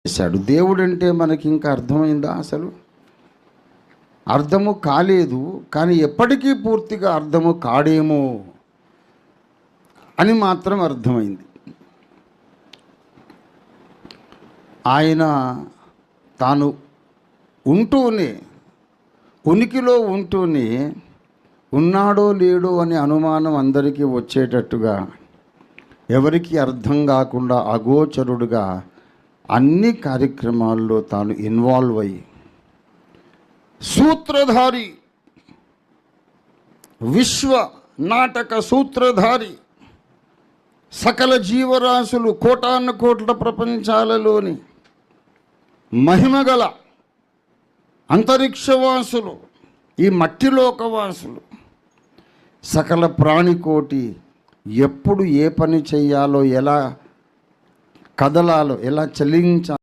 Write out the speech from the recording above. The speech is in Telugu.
చేశాడు. దేవుడంటే మనకి ఇంకా అర్థమైందా? అసలు అర్థము కాలేదు, కానీ ఎప్పటికీ పూర్తిగా అర్థము కాడేమో అని మాత్రం అర్థమైంది. ఆయన తాను ఉంటూనే, ఉనికిలో ఉంటూనే ఉన్నాడో లేడో అనే అనుమానం అందరికీ వచ్చేటట్టుగా, ఎవరికి అర్థం కాకుండా అగోచరుడుగా అన్ని కార్యక్రమాల్లో తాను ఇన్వాల్వ్ అయ్యి సూత్రధారి, విశ్వ నాటక సూత్రధారి, సకల జీవరాశులు కోటాను కోట్ల ప్రపంచాలలోని మహిమగల అంతరిక్షవాసులు, ఈ మట్టిలోకవాసులు, సకల ప్రాణికోటి ఎప్పుడు ఏ పని చెయ్యాలో, ఎలా కదలాలో, ఎలా చలించాలో